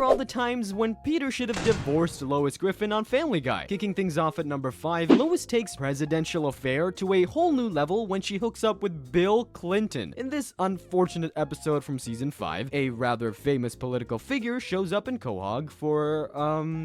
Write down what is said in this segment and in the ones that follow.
all the times when Peter should have divorced Lois Griffin on Family Guy. Kicking things off at number 5, Lois takes presidential affair to a whole new level when she hooks up with Bill Clinton. In this unfortunate episode from season 5, a rather famous political figure shows up in Quahog for,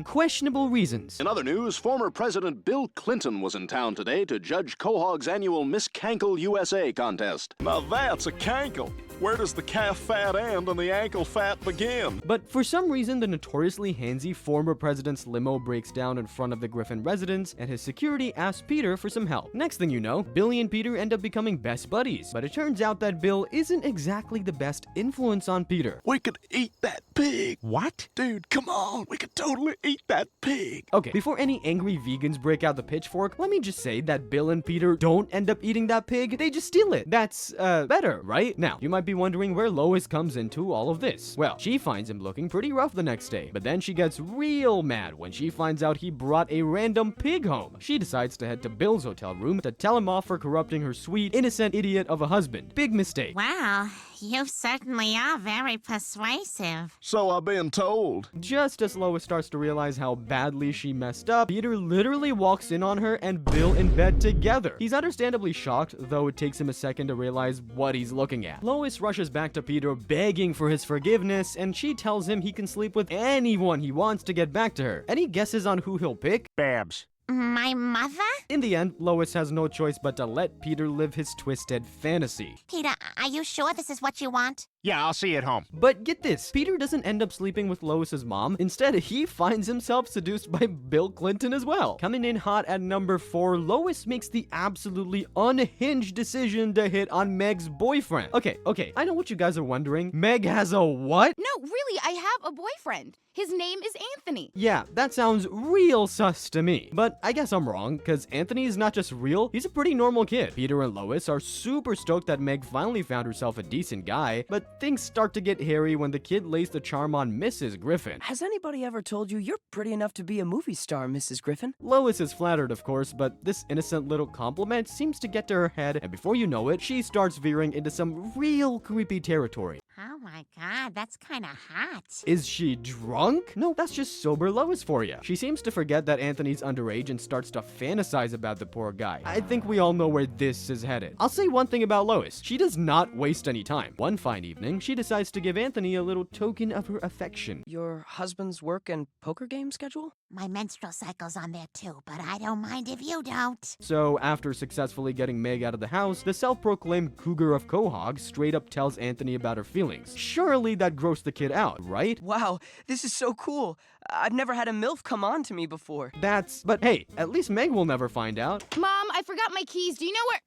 questionable reasons. In other news, former President Bill Clinton was in town today to judge Quahog's annual Miss Cankle USA contest. Now that's a cankle. Where does the calf fat end and the ankle fat begin? But for some reason, the notoriously handsy former president's limo breaks down in front of the Griffin residence, and his security asks Peter for some help. Next thing you know, Billy and Peter end up becoming best buddies, but it turns out that Bill isn't exactly the best influence on Peter. We could eat that pig. What? Dude, come on. We could totally eat that pig. Okay, before any angry vegans break out the pitchfork, let me just say that Bill and Peter don't end up eating that pig, they just steal it. That's, better, right? Now, you might be wondering where Lois comes into all of this. Well, she finds him looking pretty rough the next day, but then she gets real mad when she finds out he brought a random pig home. She decides to head to Bill's hotel room to tell him off for corrupting her sweet, innocent idiot of a husband. Big mistake. Well, you certainly are very persuasive. So I've been told. Just as Lois starts to realize how badly she messed up, Peter literally walks in on her and Bill in bed together. He's understandably shocked, though it takes him a second to realize what he's looking at. Lois rushes back to Peter begging for his forgiveness, and she tells him he can sleep with anyone he wants to get back to her. Any guesses on who he'll pick? Babs. My mother? In the end, Lois has no choice but to let Peter live his twisted fantasy. Peter, are you sure this is what you want? Yeah, I'll see you at home. But get this, Peter doesn't end up sleeping with Lois's mom. Instead, he finds himself seduced by Bill Clinton as well. Coming in hot at number 4, Lois makes the absolutely unhinged decision to hit on Meg's boyfriend. Okay, I know what you guys are wondering. Meg has a what? No, really, I have a boyfriend. His name is Anthony. Yeah, that sounds real sus to me. But I guess I'm wrong, because Anthony is not just real, he's a pretty normal kid. Peter and Lois are super stoked that Meg finally found herself a decent guy, but things start to get hairy when the kid lays the charm on Mrs. Griffin. Has anybody ever told you you're pretty enough to be a movie star, Mrs. Griffin? Lois is flattered, of course, but this innocent little compliment seems to get to her head, and before you know it, she starts veering into some real creepy territory. Oh my god, that's kinda hot. Is she drunk? No, that's just sober Lois for you. She seems to forget that Anthony's underage and starts to fantasize about the poor guy. I think we all know where this is headed. I'll say one thing about Lois. She does not waste any time. One fine evening, she decides to give Anthony a little token of her affection. Your husband's work and poker game schedule? My menstrual cycle's on there too, but I don't mind if you don't. So, after successfully getting Meg out of the house, the self-proclaimed cougar of Quahog straight up tells Anthony about her feelings. Surely that grossed the kid out, right? Wow, this is so cool. I've never had a MILF come on to me before. But hey, at least Meg will never find out. Mom, I forgot my keys. Do you know where?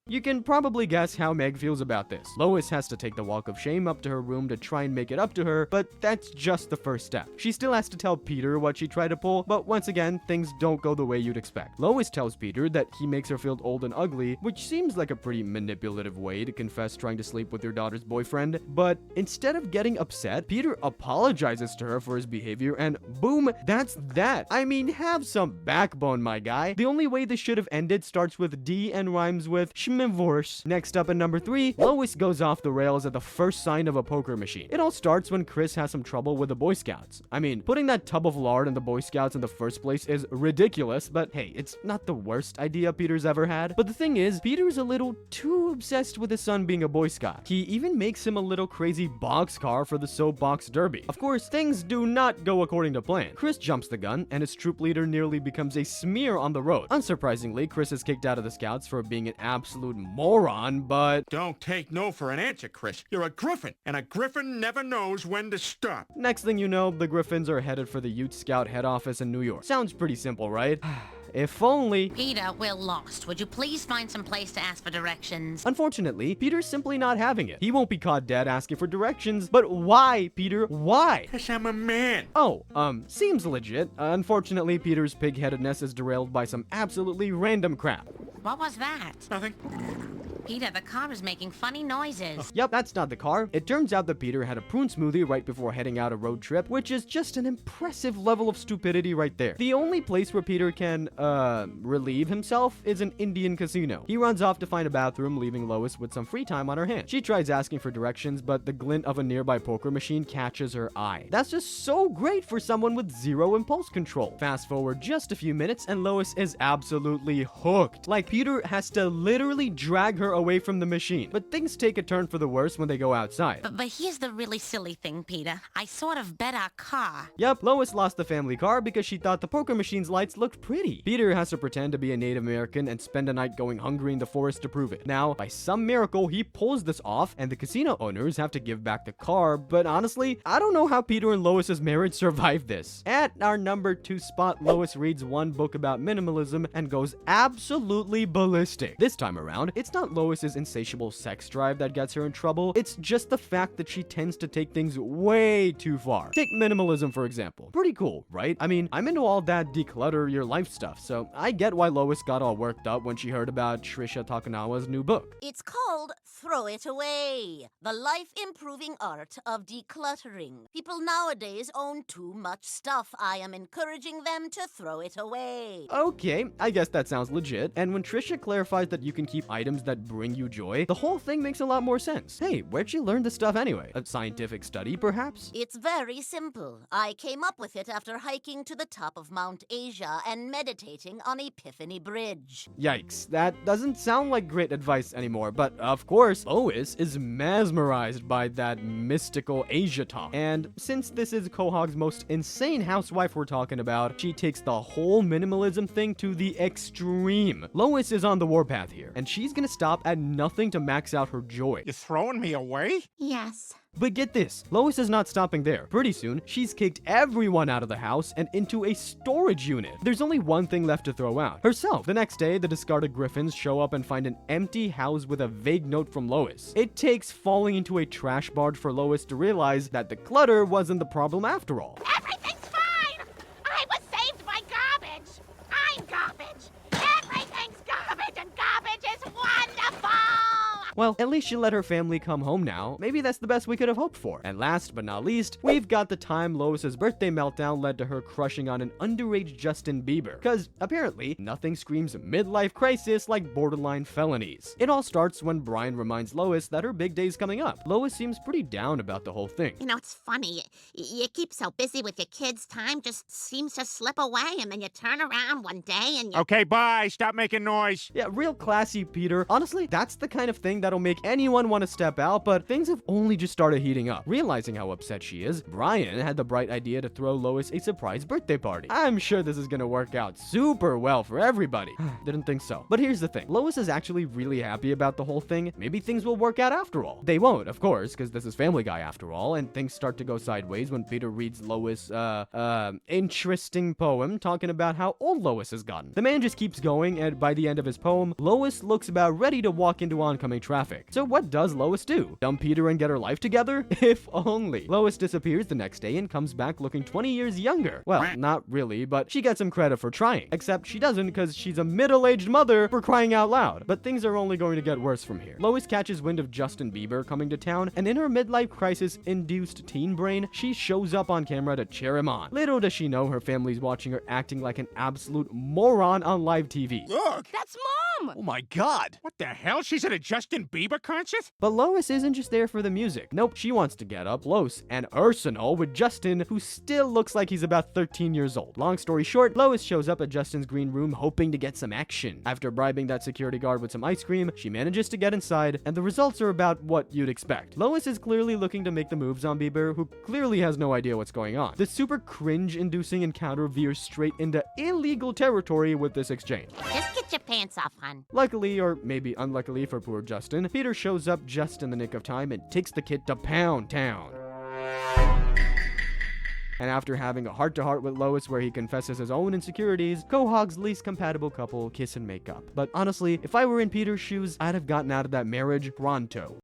You can probably guess how Meg feels about this. Lois has to take the walk of shame up to her room to try and make it up to her, but that's just the first step. She still has to tell Peter what she tried to pull, but once again, things don't go the way you'd expect. Lois tells Peter that he makes her feel old and ugly, which seems like a pretty manipulative way to confess trying to sleep with your daughter's boyfriend, but instead of getting upset, Peter apologizes to her for his behavior, and boom, that's that. I mean, have some backbone, my guy. The only way this should have ended starts with D and rhymes with Schmivorce. Next up at number 3, Lois goes off the rails at the first sign of a poker machine. It all starts when Chris has some trouble with the Boy Scouts. I mean, putting that tub of lard in the Boy Scouts in the first place is ridiculous, but hey, it's not the worst idea Peter's ever had. But the thing is, Peter's a little too obsessed with his son being a Boy Scout. He even makes him a little crazy boxcar for the soapbox derby. Of course, things do not go according to plan. Chris jumps the gun, and his troop leader nearly becomes a smear on the road. Unsurprisingly, Chris is kicked out of the Scouts for being an absolute moron, but Don't take no for an answer, Chris. You're a griffin, and a griffin never knows when to stop. next thing you know, the Griffins are headed for the Ute Scout head office in New York. Sounds pretty simple, right? If only. Peter, we're lost. Would you please find some place to ask for directions? Unfortunately, Peter's simply not having it. He won't be caught dead asking for directions, but why, Peter? Why? 'Cause I'm a man. Oh, seems legit. Unfortunately, Peter's pig-headedness is derailed by some absolutely random crap. What was that? Nothing. Peter, the car is making funny noises. Yep, that's not the car. It turns out that Peter had a prune smoothie right before heading out a road trip, which is just an impressive level of stupidity right there. The only place where Peter can, relieve himself is an Indian casino. He runs off to find a bathroom, leaving Lois with some free time on her hands. She tries asking for directions, but the glint of a nearby poker machine catches her eye. That's just so great for someone with zero impulse control. Fast forward just a few minutes, and Lois is absolutely hooked. Like, Peter has to literally drag her away from the machine. But things take a turn for the worse when they go outside. But here's the really silly thing, Peter. I sort of bet our car. Yep, Lois lost the family car because she thought the poker machine's lights looked pretty. Peter has to pretend to be a Native American and spend a night going hungry in the forest to prove it. Now, by some miracle, he pulls this off, and the casino owners have to give back the car, but honestly, I don't know how Peter and Lois's marriage survived this. At our number 2 spot, Lois reads one book about minimalism and goes absolutely ballistic. This time around, it's not Lois's insatiable sex drive that gets her in trouble, it's just the fact that she tends to take things way too far. Take minimalism, for example. Pretty cool, right? I mean, I'm into all that declutter your life stuff, so I get why Lois got all worked up when she heard about Trisha Takanawa's new book. It's called Throw It Away, the life-improving art of decluttering. People nowadays own too much stuff. I am encouraging them to throw it away. Okay, I guess that sounds legit. And when Trisha clarifies that you can keep items that bring you joy, the whole thing makes a lot more sense. Hey, where'd you learn this stuff anyway? A scientific study, perhaps? It's very simple. I came up with it after hiking to the top of Mount Asia and meditating on Epiphany Bridge. Yikes, that doesn't sound like great advice anymore, but of course, Lois is mesmerized by that mystical Asia talk. And since this is Quahog's most insane housewife we're talking about, she takes the whole minimalism thing to the extreme. Lois is on the warpath here, and she's gonna stop at nothing to max out her joy. You throwing me away? Yes. But get this, Lois is not stopping there. Pretty soon, she's kicked everyone out of the house and into a storage unit. There's only one thing left to throw out: herself. The next day, the discarded Griffins show up and find an empty house with a vague note from Lois. It takes falling into a trash barge for Lois to realize that the clutter wasn't the problem after all. Everything's fine! I was saved by garbage! I'm garbage! Everything's garbage, and garbage is wonderful! Well, at least she let her family come home now. Maybe that's the best we could have hoped for. And last but not least, we've got the time Lois's birthday meltdown led to her crushing on an underage Justin Bieber. Cause apparently, nothing screams midlife crisis like borderline felonies. It all starts when Brian reminds Lois that her big day's coming up. Lois seems pretty down about the whole thing. You know, it's funny. You keep so busy with your kids, time just seems to slip away, and then you turn around one day and you... Okay, bye. Stop making noise. Yeah, real classy, Peter. Honestly, that's the kind of thing that'll make anyone want to step out, but things have only just started heating up. Realizing how upset she is, Brian had the bright idea to throw Lois a surprise birthday party. I'm sure this is gonna work out super well for everybody. Didn't think so. But here's the thing. Lois is actually really happy about the whole thing. Maybe things will work out after all. They won't, of course, because this is Family Guy after all, and things start to go sideways when Peter reads Lois, interesting poem talking about how old Lois has gotten. The man just keeps going, and by the end of his poem, Lois looks about ready to walk into oncoming traffic. So what does Lois do? Dump Peter and get her life together? If only. Lois disappears the next day and comes back looking 20 years younger. Well, not really, but she gets some credit for trying. Except she doesn't, because she's a middle-aged mother, for crying out loud. But things are only going to get worse from here. Lois catches wind of Justin Bieber coming to town, and in her midlife crisis-induced teen brain, she shows up on camera to cheer him on. Little does she know her family's watching her acting like an absolute moron on live TV. Look! That's Mom! Oh my God! What the hell? She's at a Justin Bieber concert? But Lois isn't just there for the music. Nope, she wants to get up close and personal with Justin, who still looks like he's about 13 years old. Long story short, Lois shows up at Justin's green room hoping to get some action. After bribing that security guard with some ice cream, she manages to get inside, and the results are about what you'd expect. Lois is clearly looking to make the moves on Bieber, who clearly has no idea what's going on. The super cringe-inducing encounter veers straight into illegal territory with this exchange. Just get your pants off, hon. Luckily, or maybe unluckily for poor Justin, Peter shows up just in the nick of time and takes the kid to Pound Town. And after having a heart-to-heart with Lois where he confesses his own insecurities, Quahog's least compatible couple kiss and make up. But honestly, if I were in Peter's shoes, I'd have gotten out of that marriage pronto.